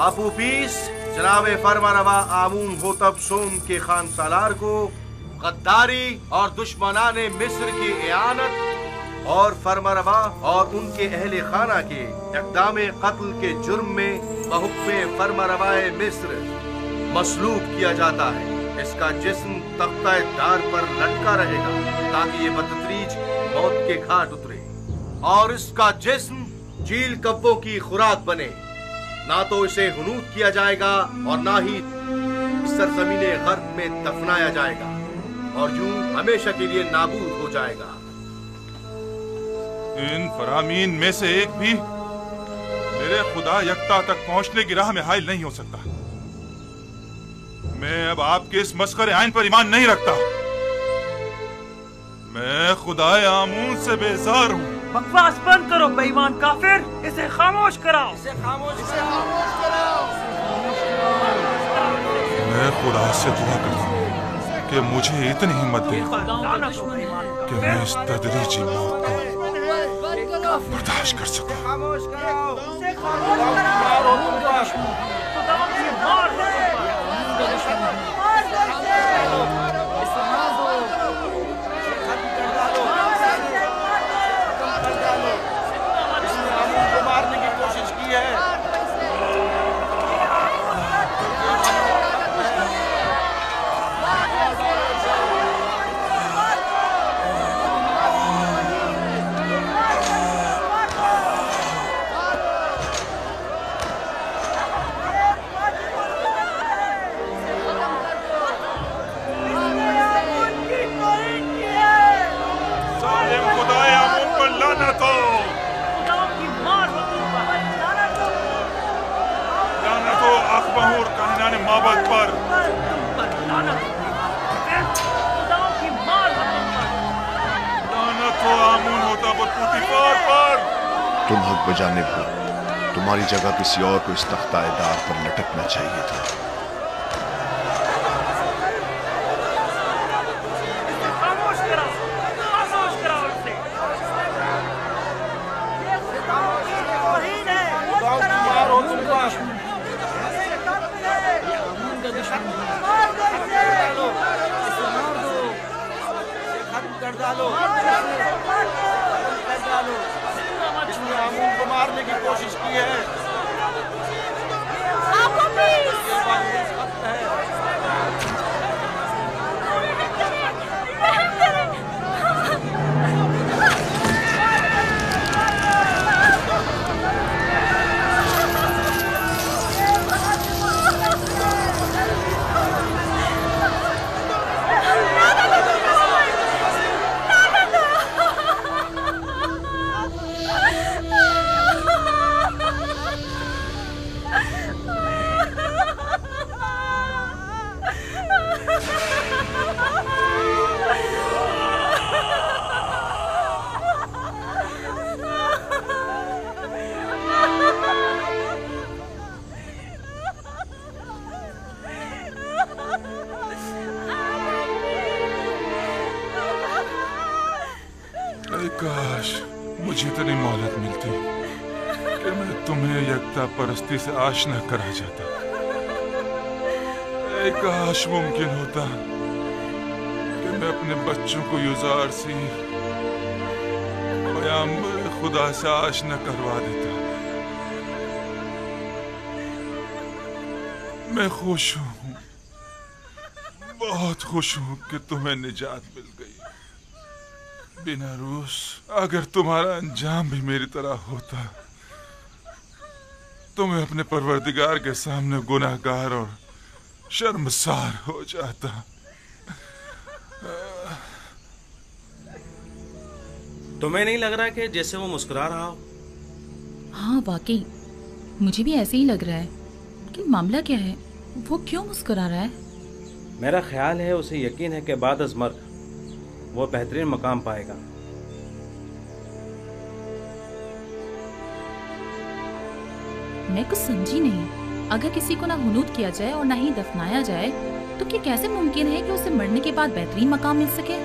आपू पीस जनाबे फरमारवा आमून होतब सोम के खान सालार को गद्दारी और दुश्मनाने मिस्र की इयानत और फरमारवा और उनके अहले खाना के इक़दामे कत्ल के जुर्म में बहुक्मे फरमारवाए मिस्र मसलूब किया जाता है। इसका जिस्म तख्ता दार पर लटका रहेगा ताकि ये बतदरीज मौत के घाट उतरे और इसका जिस्म चील कब्बों की खुराक बने। ना तो इसे हुनूद किया जाएगा और ना ही सरजमीने गर्ब में दफनाया जाएगा और यूं हमेशा के लिए नाबूद हो जाएगा। इन फरामीन में से एक भी मेरे खुदा यक्ता तक पहुंचने की राह में हाइल नहीं हो सकता। मैं अब आपके इस मस्खरे आइन पर ईमान नहीं रखता। मैं खुदाए आमून से बेजार हूँ। बकवास बंद करो बेईमान काफिर, इसे खामोश कराओ। मैं खुदा से दुआ करता हूँ कि मुझे इतनी हिम्मत दे कि मैं इस तदरीजी मौत को बर्दाश्त कर सकूं। मारने की कोशिश की है। माबद पर लानत हो आमून होता पुतिफार पर। तुम हक बजानिब हो, तुम्हारी जगह किसी और को इस तख्ता-ए-दार पर लटकना चाहिए था। आमून को मारने की कोशिश की है। काश मुझे इतनी मोहलत मिलती कि मैं तुम्हें यकता परस्ती से आशना करा जाता। काश मुमकिन होता कि मैं अपने बच्चों को युजार सी पैगंबर खुदा से आशना करवा देता। मैं खुश हूँ, बहुत खुश हूँ कि तुम्हें निजात मिल गई। बिना रूस, अगर तुम्हारा अंजाम भी मेरी तरह होता तो मैं अपने परवरदिगार के सामने गुनाहगार और शर्मसार हो जाता। तुम्हें नहीं लग रहा कि जैसे वो मुस्कुरा रहा हो? हाँ वाकई मुझे भी ऐसे ही लग रहा है। कि मामला क्या है? वो क्यों मुस्कुरा रहा है? मेरा ख्याल है उसे यकीन है कि बाद अज़ मर्ग वो बेहतरीन मकाम पाएगा। मैं कुछ समझी नहीं। अगर किसी को ना हुनूद किया जाए और ना ही दफनाया जाए तो क्या कैसे मुमकिन है कि उसे मरने के बाद बेहतरीन मकाम मिल सके?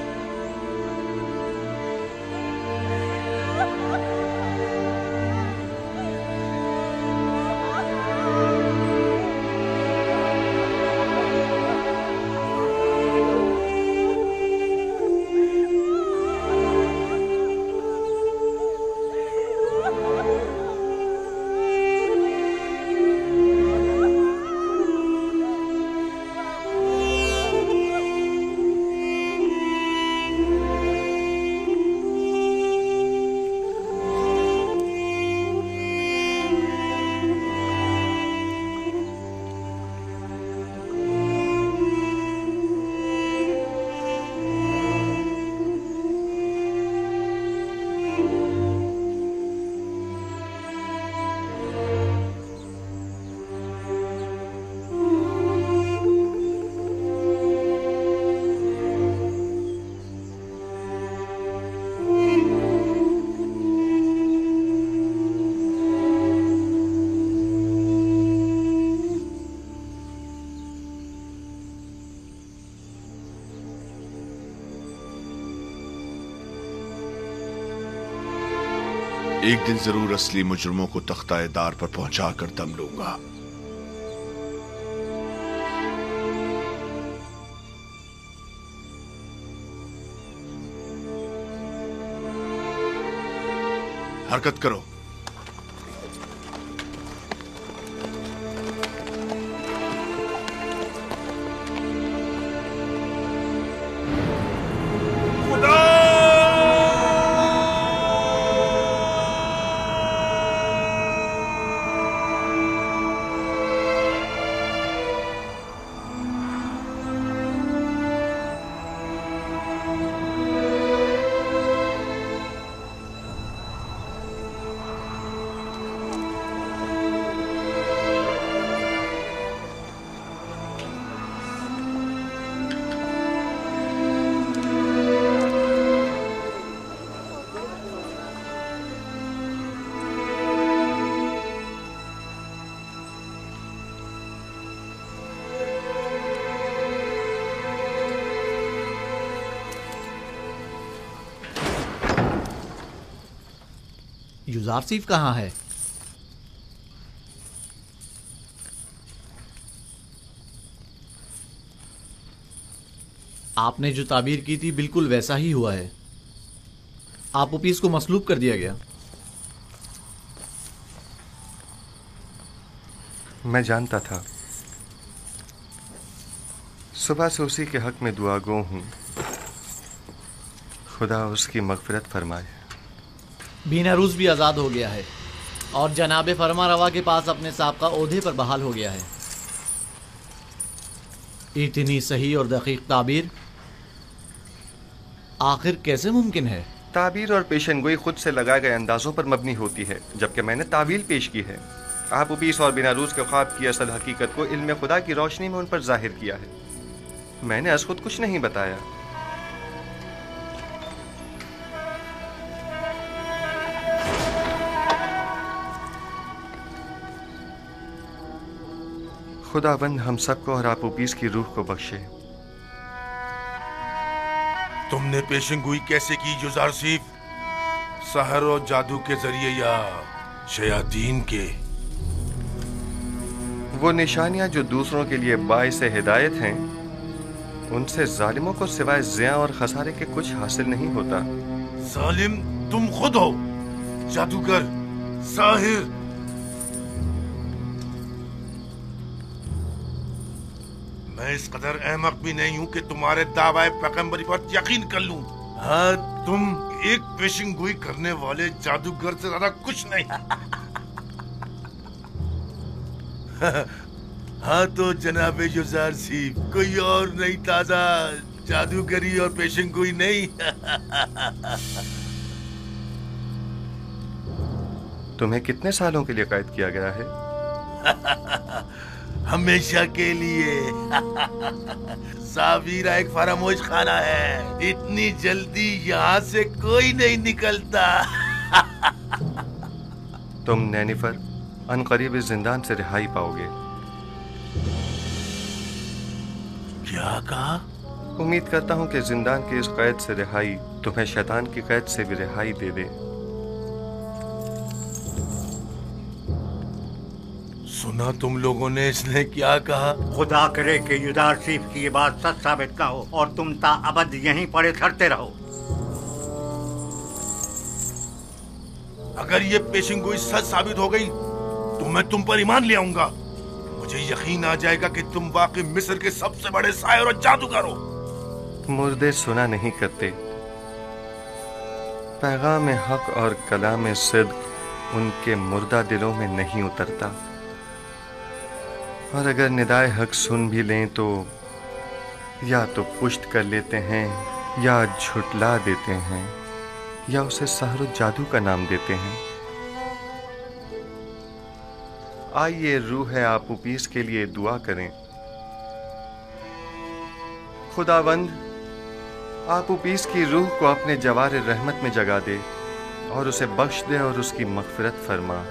एक दिन जरूर असली मुजरिमों को तख्ता-ए-दार पर पहुंचा कर दम लूंगा। हरकत करो। युजारसीफ कहाँ है? आपने जो ताबीर की थी बिल्कुल वैसा ही हुआ है। आपूपीस को मसलूब कर दिया गया। मैं जानता था। सुबह से उसी के हक में दुआ गो हूं। खुदा उसकी मगफिरत फरमाए। बीनारूस भी आज़ाद हो गया है और जनाब फरमा रवा के पास अपने साबका ओहदे पर बहाल हो गया है। इतनी सही और दकीक ताबीर आखिर कैसे मुमकिन है? ताबीर और पेशनगोई खुद से लगाए गए अंदाजों पर मबनी होती है, जबकि मैंने तावील पेश की है। आपूपीस और बीनारूस के ख्वाब की असल हकीकत को इल्म खुदा की रोशनी में उन पर जाहिर किया है। मैंने अस खुद कुछ नहीं बताया। खुदाबंद हम सबको और आपूपीस की रूह को बख्शे। तुमने पेशेंगोई कैसे की युजारसीफ? सहर और जादू के जरिए या शयातीन के? वो निशानियां जो दूसरों के लिए बाइसे हिदायत हैं, उनसे जालिमों को सिवाय ज़िया और खसारे के कुछ हासिल नहीं होता। जालिम तुम खुद हो, जादूगर, साहिर। मैं इस कदर अहमक भी नहीं हूं कि तुम्हारे दावाए पैगंबरी पर यकीन कर लूं। हाँ, तुम एक पेशिंगोई करने वाले जादूगर से ज्यादा कुछ नहीं। हाँ तो जनाब युजारसीफ, कोई और नहीं, ताजा जादूगरी और पेशिंगोई नहीं। तुम्हें कितने सालों के लिए कैद किया गया है? हमेशा के लिए। सावीरा एक फरामोश खाना है, इतनी जल्दी यहाँ से कोई नहीं निकलता। तुम नैनिफर अनकरीब इस जिंदान से रिहाई पाओगे। क्या कहा? उम्मीद करता हूँ कि जिंदान की इस कैद से रिहाई तुम्हें शैतान की कैद से भी रिहाई दे दे। सुना तुम लोगों ने इसने क्या कहा? खुदा करे कि युजारसीफ की ये बात सच साबित ना हो और तुम ताअबद यहीं पड़े सड़ते रहो। अगर ये पेशिंगोई सच साबित हो गई तो मैं तुम पर ईमान ले आऊंगा। मुझे यकीन आ जाएगा कि तुम वाकई मिस्र के सबसे बड़े शायर और जादूगर हो। मुर्दे सुना नहीं करते। पैगाम हक और कलाम सिद्क उनके मुर्दा दिलों में नहीं उतरता, और अगर निदाए हक सुन भी लें तो या तो पुष्ट कर लेते हैं, या झुटला देते हैं, या उसे सहर जादू का नाम देते हैं। आइए रूह आपूपीस के लिए दुआ करें। खुदावंद आपूपीस की रूह को अपने जवार रहमत में जगा दे और उसे बख्श दे और उसकी मगफिरत फरमा।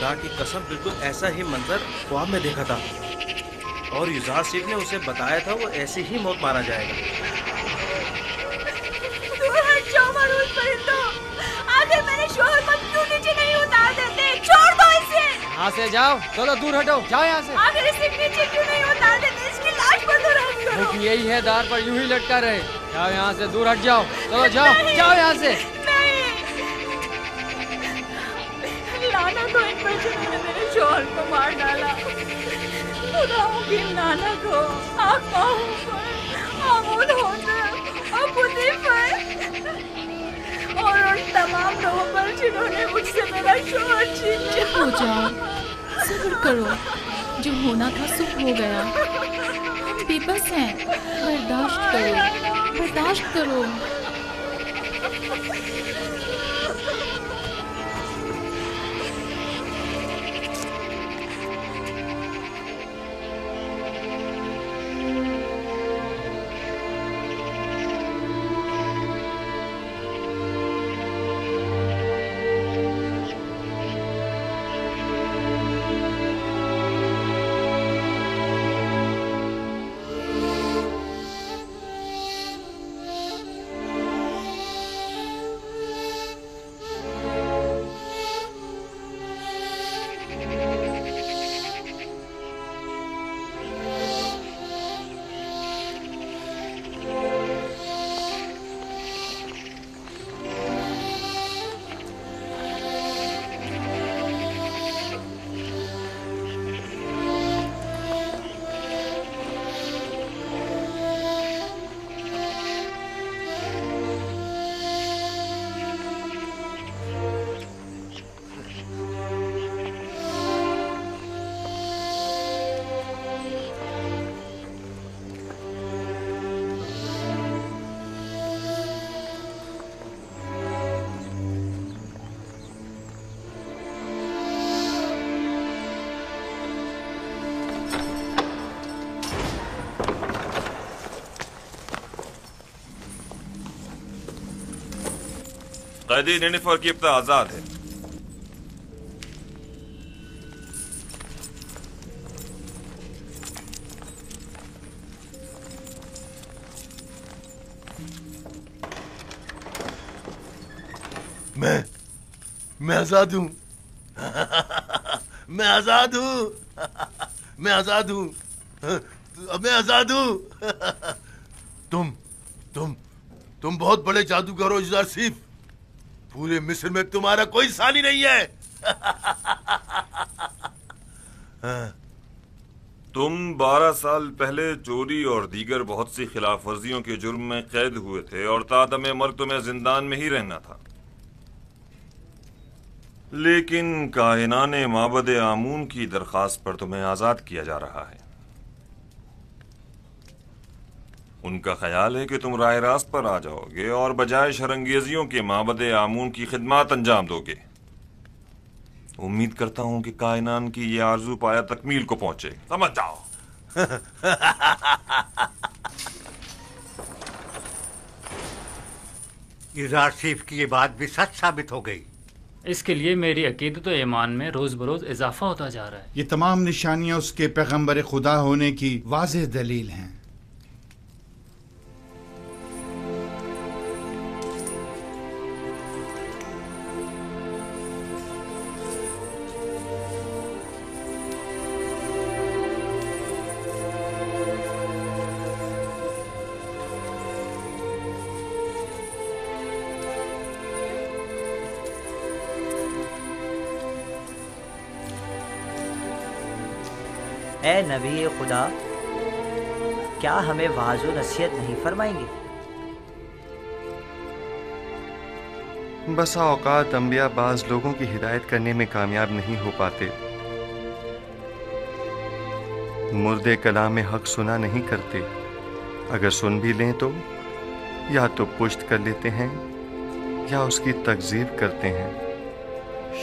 खुदा की कसम बिल्कुल ऐसा ही मंजर ख्वाब में देखा था और युजार सेठ ने उसे बताया था वो ऐसे ही मौत मारा जाएगा। दूर हट जाओ मरूद परिंदो, आखिर मेरे शोहर को क्यों नीचे नहीं उतार देते? छोड़ दो इसे। यहाँ से जाओ, चलो दूर हटो, जाओ यहाँ से। आखिर इसे नीचे क्यों नहीं उतार देते? इसकी लाश पर दूर हट करो। मुख यही है, दार पर यूं ही लटका रहे। जाओ यहाँ से, दूर हट जाओ, चलो जाओ, जाओ यहाँ से। लाना तो इन बच्चों ने मेरे शोहर को मार डाला। खुदाओं की लानत हो आकाओं पर, आमूद होने और बुद्धि पर और उन तमाम लोगों पर जिन्होंने मुझसे मेरा शोहर छीन लिया। हो जाओ, सब्र करो, जो होना था सुख हो गया। हम बेबस हैं, बर्दाश्त करो, बर्दाश्त करो। कैदी निनिफर की इब्ता आजाद है। मैं आजाद हूं। मैं आजाद हूं। मैं आजाद हूं। मैं आजाद हूं। तुम बहुत बड़े जादूगर हो युजार सीफ। पूरे मिस्र में तुम्हारा कोई सानी नहीं है। तुम 12 साल पहले चोरी और दीगर बहुत सी खिलाफ वर्जियों के जुर्म में कैद हुए थे और तादम मर्ग तुम्हें जिंदान में ही रहना था। लेकिन काहिनाने माबद आमून की दरखास्त पर तुम्हें आजाद किया जा रहा है। उनका ख्याल है कि तुम राह रास्त पर आ जाओगे और बजाय शरंगेजियों के माबद आमून की खिदमत अंजाम दोगे। उम्मीद करता हूं कि कायनान की ये आरजू पाया तकमील को पहुंचे। समझ जाओ। युजार सीफ की ये बात भी सच साबित हो गई। इसके लिए मेरी अकीदत और ईमान में रोज बरोज इजाफा होता जा रहा है। ये तमाम निशानियां उसके पैगंबर खुदा होने की वाज़ेह दलील हैं। ए नबी खुदा, क्या हमें वाज़ व नसीहत नहीं फरमाएंगे? बसा औकात अंबिया बाज लोगों की हिदायत करने में कामयाब नहीं हो पाते। मुर्दे कलाम हक सुना नहीं करते। अगर सुन भी लें तो या तो पुश्त कर लेते हैं या उसकी तकज़ीब करते हैं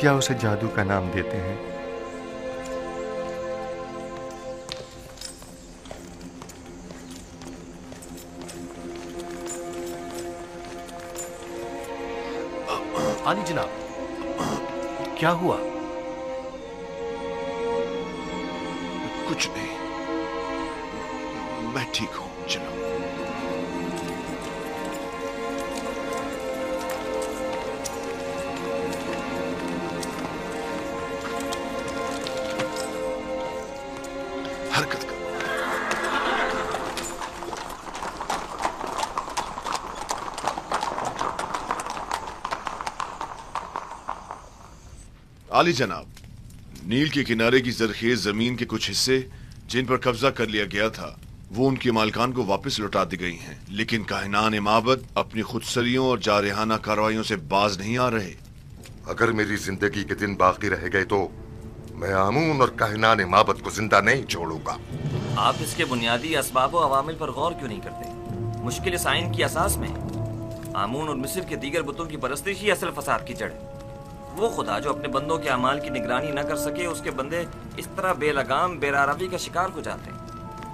या उसे जादू का नाम देते हैं। आली जनाब, क्या हुआ? कुछ नहीं, मैं ठीक हूं। चलो। हरकत करो। आली जनाब, नील के किनारे की जरखेज जमीन के कुछ हिस्से जिन पर कब्जा कर लिया गया था वो उनके मालिकान को वापस लौटा दी गई हैं, लेकिन काहिनान माबद अपनी खुदसरियों और जारहाना कार्रवाइयों से बाज नहीं आ रहे। अगर मेरी जिंदगी के दिन बाकी रह गए तो मैं आमून और काहिनान माबद को जिंदा नहीं छोड़ूंगा। आप इसके बुनियादी असबाब और अवामिल पर गौर क्यों नहीं करते? मुश्किल इस आइन की असास में आमून और मिस्र के दीगर बुतों की परस्तिश ही असल फसाद की जड़ है। वो खुदा जो अपने बंदों के अमाल की निगरानी न कर सके, उसके बंदे इस तरह बेलगाम बेरारवी का शिकार हो जाते हैं।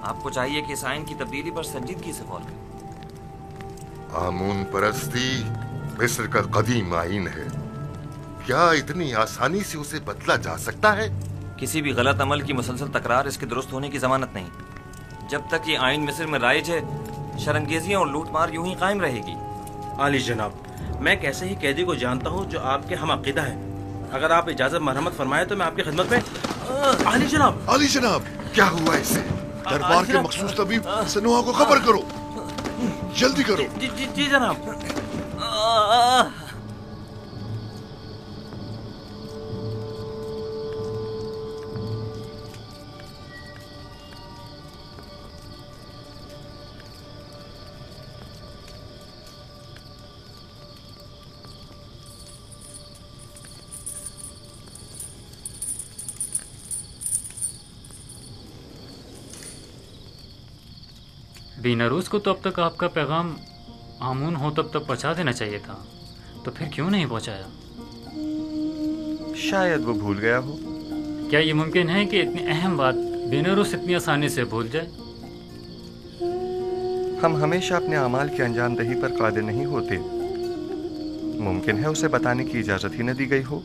आपको चाहिए कि इस आइन की तब्दीली पर संजीदगी से गौर करें। आमून परस्ती मिस्र का कदीम आइन है, क्या इतनी आसानी से उसे बदला जा सकता है? किसी भी गलत अमल की मुसलसल तकरार इसके दुरुस्त होने की जमानत नहीं। जब तक ये आइन मिस्र में राइज है, शरंगेजियां और लूटमार यूं ही कायम रहेगी। आली जनाब, मैं एक ऐसे ही कैदी को जानता हूँ जो आपके हम अकीदा है। अगर आप इजाजत मरहमत फरमाए तो मैं आपकी खिदमत में। आली जनाब, आली जनाब, क्या हुआ इसे? दरबार के मखसूस तबीब सनुआ को खबर करो, जल्दी करो। जी जनाब। बीनारूस को तो अब तक आपका पैगाम आमून हो तब तक पहुंचा देना चाहिए था, तो फिर क्यों नहीं पहुंचाया? शायद वो भूल गया हो। क्या ये मुमकिन है कि इतनी अहम बात बीनारूस इतनी आसानी से भूल जाए? हम हमेशा अपने अमाल की अंजामदही पर कादिर नहीं होते। मुमकिन है उसे बताने की इजाजत ही न दी गई हो।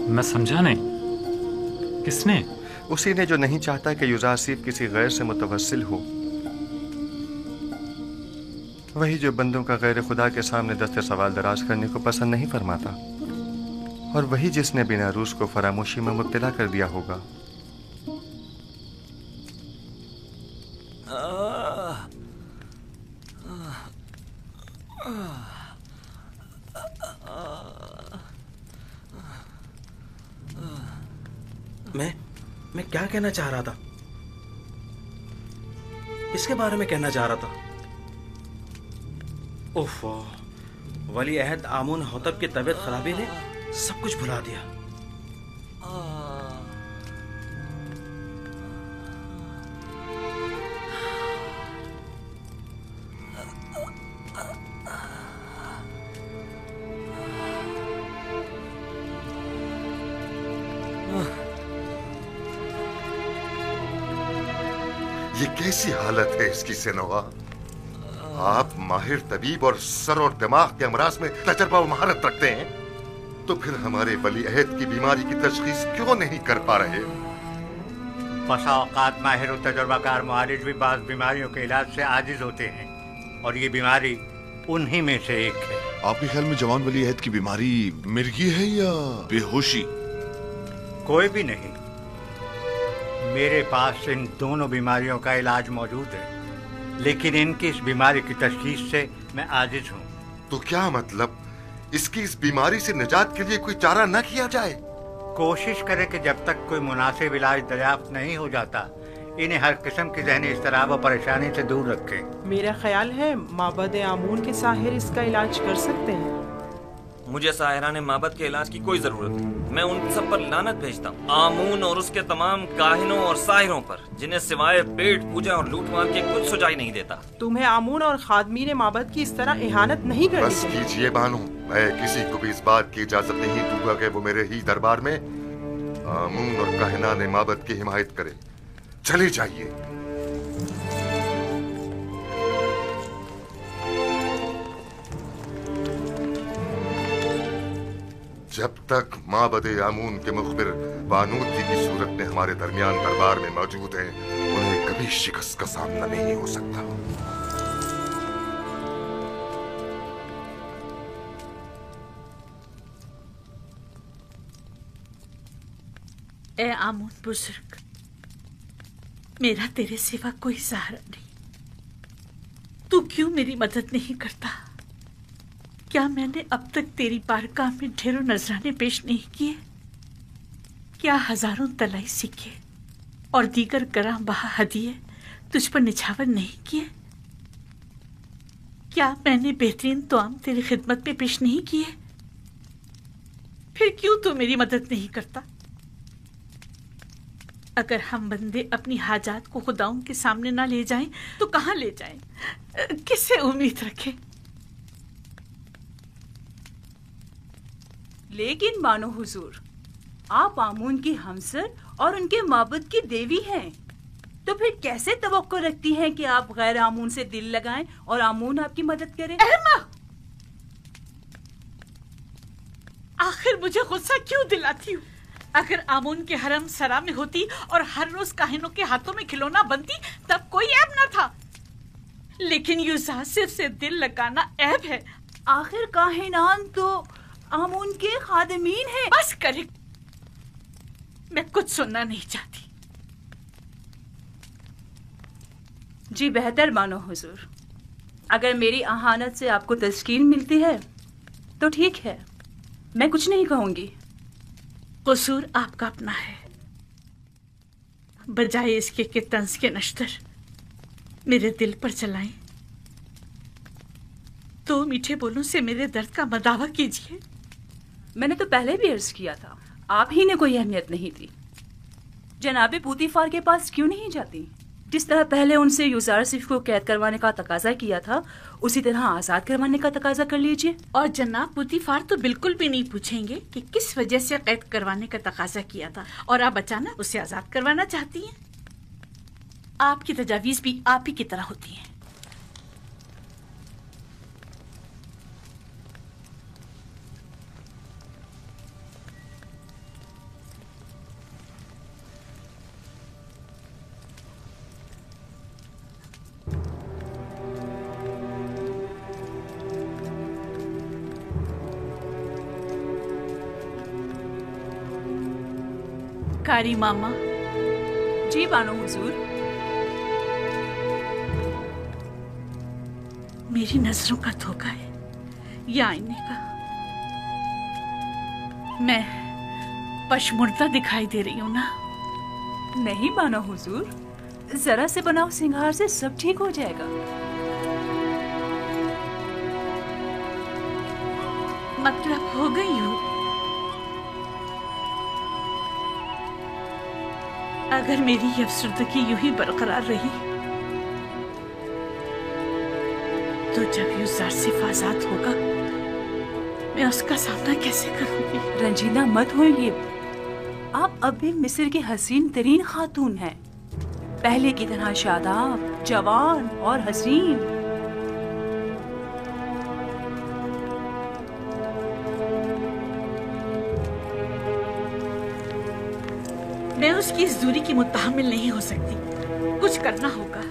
मैं समझा नहीं। किसने? उसी ने जो नहीं चाहता कि युजासिफ किसी गैर से मुतवस्सिल हो। वही जो बंदों का गैर खुदा के सामने दस्ते सवाल दराज करने को पसंद नहीं फरमाता, और वही जिसने बीनारूस को फरामोशी में मुब्तला कर दिया होगा। मैं क्या कहना चाह रहा था? किसके बारे में कहना चाह रहा था? उफ, वली अहद आमून होतब की तबीयत खराबी ने सब कुछ भुला दिया। ये कैसी हालत है इसकी सेनोवा? आप माहिर तबीब और सर और दिमाग के अमराज में तजर्बा और महारत रखते हैं, तो फिर हमारे वली अहद की बीमारी की तशखीस क्यों नहीं कर पा रहे? बसा औकात माहिर और तजर्बाकार मुआलिज भी बाज़ बीमारियों के इलाज से आजिज होते हैं, और ये बीमारी उन्हीं में से एक है। आपके ख्याल में जवान वली अहद की बीमारी मिर्गी है या बेहोशी? कोई भी नहीं। मेरे पास इन दोनों बीमारियों का इलाज मौजूद है, लेकिन इनकी इस बीमारी की तशखीस से मैं आजिज हूँ। तो क्या मतलब, इसकी इस बीमारी से निजात के लिए कोई चारा न किया जाए? कोशिश करें कि जब तक कोई मुनासिब इलाज दरियाफ्त नहीं हो जाता, इन्हें हर किस्म की ज़हनी इज़्तिराब और परेशानी से दूर रखें। मेरा ख्याल है माबद आमून के साहिर इसका इलाज कर सकते हैं। मुझे साहिरान माबद के इलाज की कोई जरूरत नहीं। मैं उन सब पर लानत भेजता हूँ, आमून और उसके तमाम काहिनों और साहिरों पर, जिन्हें सिवाय पेट पूजा और लूटमार के कुछ सुझाई नहीं देता। तुम्हें आमून और खादमीन माबद की इस तरह इहानत नहीं करनी बस कीजिए बानो, मैं किसी को भी इस बात की इजाजत नहीं दूंगा कि वो मेरे ही दरबार में आमून और काहिनान माबद की हिमायत करे। चले जाइए। जब तक माबदे आमून के मुखबिर बानूती की सूरत में हमारे दरमियान दरबार में मौजूद हैं, उन्हें कभी शिकस्त का सामना नहीं हो सकता। ए आमून बुजुर्ग, मेरा तेरे सिवा कोई सहारा नहीं। तू क्यों मेरी मदद नहीं करता? क्या मैंने अब तक तेरी बारगाह में ढेरों नजराने पेश नहीं किए? क्या हजारों तलाई सिक्के और दीगर गराम बहा हदिये तुझ पर निछावर नहीं किए? क्या मैंने बेहतरीन तोआम तेरी खिदमत में पेश नहीं किए? फिर क्यों तू मेरी मदद नहीं करता? अगर हम बंदे अपनी हाजात को खुदाओं के सामने ना ले जाएं, तो कहां ले जाएं? किससे उम्मीद रखें? लेकिन मानो हुजूर, आप आमून की हमसर और उनके माबुद की देवी हैं, तो फिर कैसे तवक्को रखती हैं कि आप गैर आमून से दिल लगाएं और आमून आपकी मदद करे? आखिर मुझे गुस्सा क्यों दिलाती हूँ? अगर आमून के हरम सरा में होती और हर रोज काहिनों के हाथों में खिलौना बनती, तब कोई ऐब न था। लेकिन यूजासिफ से दिल लगाना ऐब है। आखिर काहिनान तो आमून के खादिमीन हैं। बस करे, मैं कुछ सुनना नहीं चाहती। जी बेहतर मानो हुजूर, अगर मेरी अहानत से आपको तस्कीन मिलती है तो ठीक है, मैं कुछ नहीं कहूंगी। कसूर आपका अपना है। बजाय इसके कि तंज के नश्तर मेरे दिल पर चलाएं, तो मीठे बोलों से मेरे दर्द का मदावा कीजिए। मैंने तो पहले भी अर्ज किया था, आप ही ने कोई अहमियत नहीं दी। जनाबे पूतीफार के पास क्यों नहीं जाती? जिस तरह पहले उनसे यूजारसिफ को कैद करवाने का तकाजा किया था, उसी तरह आजाद करवाने का तकाजा कर लीजिए। और जनाब पूतीफार तो बिल्कुल भी नहीं पूछेंगे कि किस वजह से कैद करवाने का तकाजा किया था, और आप अचानक उसे आजाद करवाना चाहती हैं। आपकी तजावीज भी आप ही की तरह होती हैं। कारी मामा। जी बानो हुजूर। मेरी नजरों का धोखा है या आईने का? मैं पशमुर्दा दिखाई दे रही हूँ ना? नहीं बानो हुजूर, जरा से बनाओ सिंगार से सब ठीक हो जाएगा। मतलब हो गई हूँ? अगर मेरी ये अफसरदगी यूं ही बरकरार रही, तो जब यूजारसिफ आजाद होगा, मैं उसका सामना कैसे करूंगी? रंजीदा मत होइए, आप अब भी मिस्र की हसीन तरीन खातून हैं, पहले की तरह शादाब, जवान और हसीन। मैं उसकी इस दूरी की मुतहम्मिल नहीं हो सकती। कुछ करना होगा।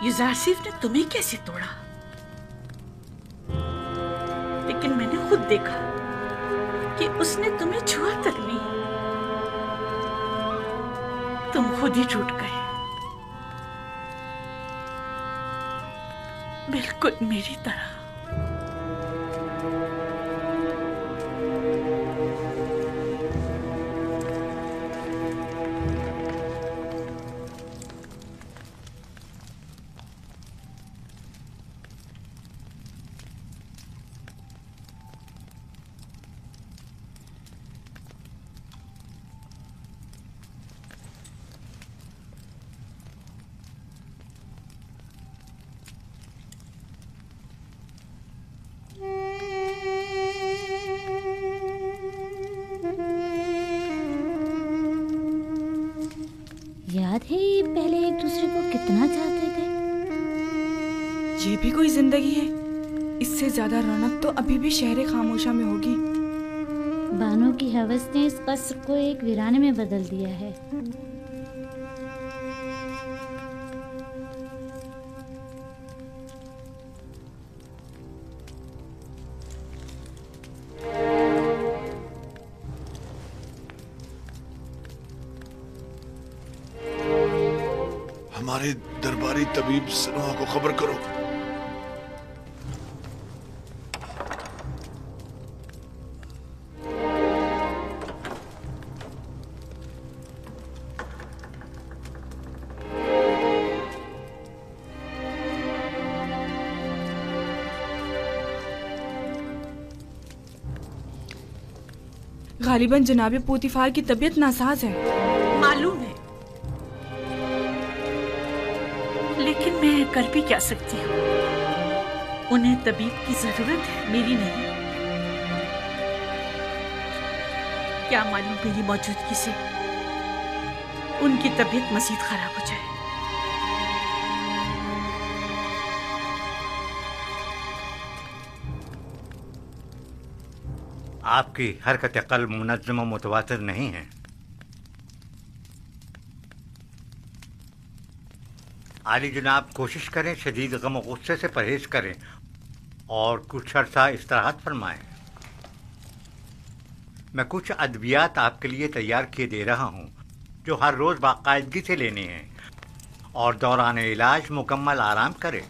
यूजारसिफ ने तुम्हें कैसे तोड़ा? लेकिन मैंने खुद देखा कि उसने तुम्हें छुआ तक नहीं। तुम खुद ही टूट गए, बिल्कुल मेरी तरह। थे ये पहले एक दूसरे को कितना चाहते थे। ये भी कोई जिंदगी है? इससे ज्यादा रौनक तो अभी भी शहर खामोशा में होगी। बानो की हवस ने इस कसर को एक वीराने में बदल दिया है। हमारे दरबारी तबीब सनोहा को खबर करो। गालिबन जनाबे पोतीफार की तबीयत नासाज है। मालूम है, लेकिन मैं कर भी क्या सकती हूँ? उन्हें तबीब की जरूरत है, मेरी नहीं। क्या मालूम मेरी मौजूदगी से उनकी तबीयत मजीद खराब हो जाए। आपकी हरकत क़ल्ब मुनज़्ज़म व मुतवातिर नहीं है। आली जनाब, कोशिश करें शदीद गम और गुस्से से परहेज करें और कुछ अर्सा इस्तिराहत फरमाएं। मैं कुछ अद्वियात आपके लिए तैयार किए दे रहा हूं जो हर रोज़ बाकायदगी से लेने हैं और दौरान इलाज मुकम्मल आराम करें।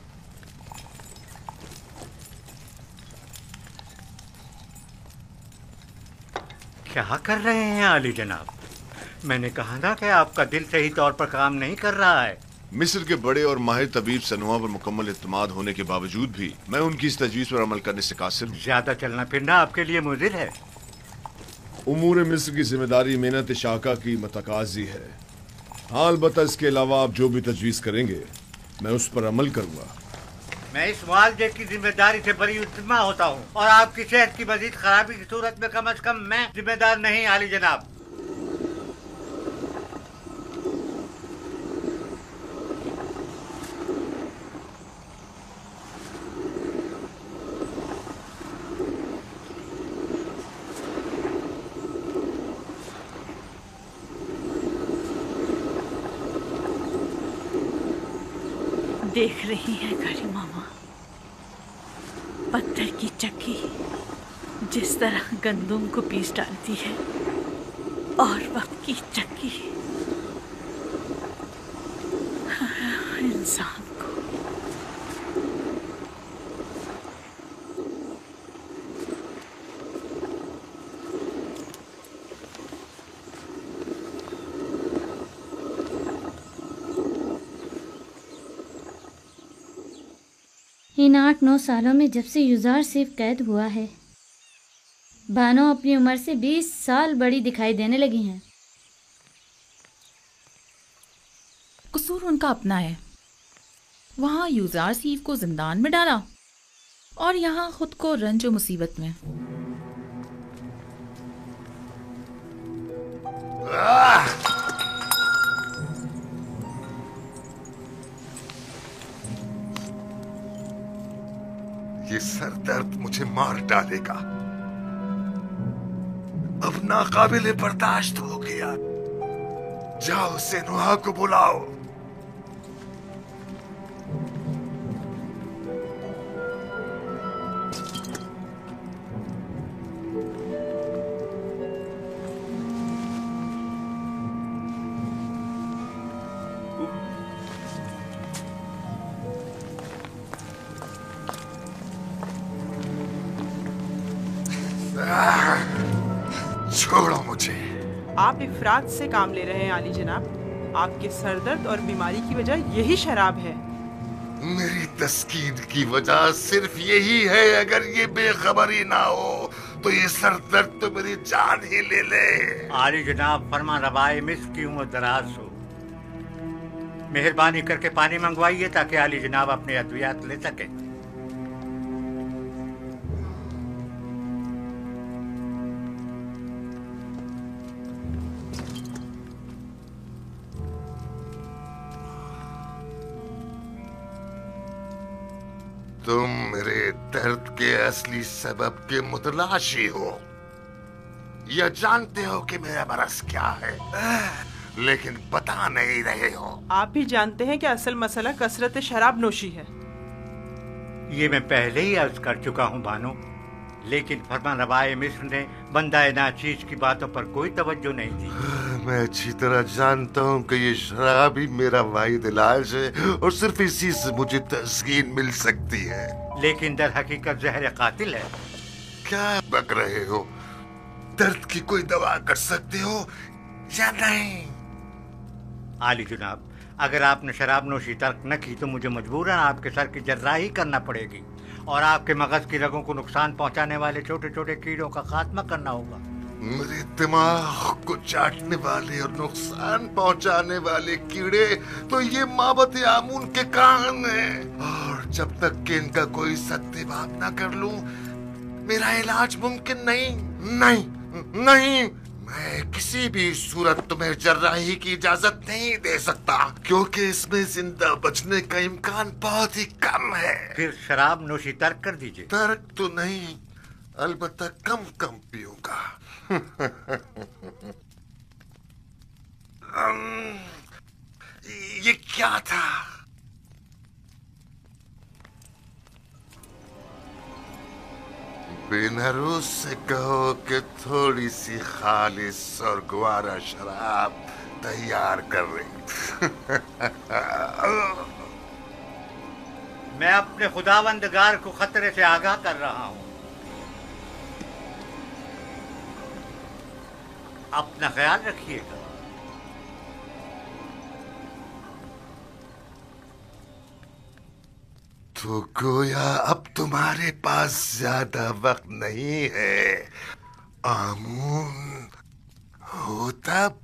क्या कर रहे हैं आली जनाब? मैंने कहा ना कि आपका दिल सही तौर पर काम नहीं कर रहा है। मिस्र के बड़े और माहिर तबीब सनोहा पर मुकम्मल इत्मीनान होने के बावजूद भी मैं उनकी इस तजवीज़ पर अमल करने से कासिर हूँ। ज्यादा चलना फिरना आपके लिए मुज़िर है। उमूर मिस्र की जिम्मेदारी मेहनत शाका की मतकाजी है। हाँ, अलबत्ता इसके अलावा आप जो भी तजवीज़ करेंगे मैं उस पर अमल करूँगा। मैं इस मुआवजे की जिम्मेदारी से बड़ी उतमा होता हूँ और आपकी सेहत की मजीद खराबी की सूरत में कम अज कम मैं जिम्मेदार नहीं आली जनाब। देख रही है घड़ी मामा, पत्थर की चक्की जिस तरह गंदुम को पीस डालती है और वक्त की चक्की इंसान को। इन 8-9 सालों में जब से युजार सिर्फ कैद हुआ है, बानो अपनी उम्र से 20 साल बड़ी दिखाई देने लगी हैं। कसूर उनका अपना है। वहां यूजार सीफ को जिंदान में डाला और यहाँ खुद को रंज और मुसीबत में। ये सर दर्द मुझे मार डालेगा। अब नाकाबिले बर्दाश्त हो गया। जाओ सनोहा को बुलाओ। छोड़ो मुझे। आप इफरात से काम ले रहे हैं आली जनाब। आपके सरदर्द और बीमारी की वजह यही शराब है। मेरी तस्कीन की वजह सिर्फ यही है। अगर ये बेखबरी ना हो तो ये सरदर्द तो मेरी जान ही ले ले। आली जनाब, फरमा रवाए मिस्र की उम्र दराज हो। मेहरबानी करके पानी मंगवाइए ताकि आली जनाब अपने अद्वियात ले सके। तुम मेरे दर्द के असली सबब के मुतलाशी हो, या जानते हो कि मेरा मरज क्या है, लेकिन बता नहीं रहे हो। आप भी जानते हैं कि असल मसला कसरत शराब नोशी है। ये मैं पहले ही अर्ज कर चुका हूँ बानो, लेकिन फरमानरवाए मिस्र ने बंदाए नाचीज की बातों पर कोई तवज्जो नहीं दी। मैं अच्छी तरह जानता हूँ कि ये शराब ही मेरा वाहिद इलाज है और सिर्फ इसी से मुझे तस्कीन मिल सकती है। लेकिन दर हकीकत जहर कातिल है। क्या बक रहे हो? दर्द की कोई दवा कर सकते हो या नहीं? आली जुनाब, अगर आपने शराब नोशी तर्क न की तो मुझे मजबूरन आपके सर की जर्राही करना पड़ेगी और आपके मगज की रगों को नुकसान पहुंचाने वाले छोटे छोटे कीड़ों का खात्मा करना होगा। मेरे दिमाग को चाटने वाले और नुकसान पहुंचाने वाले कीड़े तो ये माबत आमून के कान हैं, और जब तक कि इनका कोई सत्याभाव न कर लूं मेरा इलाज मुमकिन नहीं। नहीं नहीं, मैं किसी भी सूरत तुम्हें जर्राही की इजाजत नहीं दे सकता, क्योंकि इसमें जिंदा बचने का इम्कान बहुत ही कम है। फिर शराब नोशी तर्क कर दीजिए। तर्क तो नहीं, अलबत्ता कम कम पीऊंगा। ये क्या था? बेनरूस से कहो कि थोड़ी सी खालिस और ग्वारा शराब तैयार कर रही। मैं अपने खुदावंदगार को खतरे से आगाह कर रहा हूँ। अपना ख्याल रखिएगा। तो गोया अब तुम्हारे पास ज्यादा वक्त नहीं है आमून, हो तब।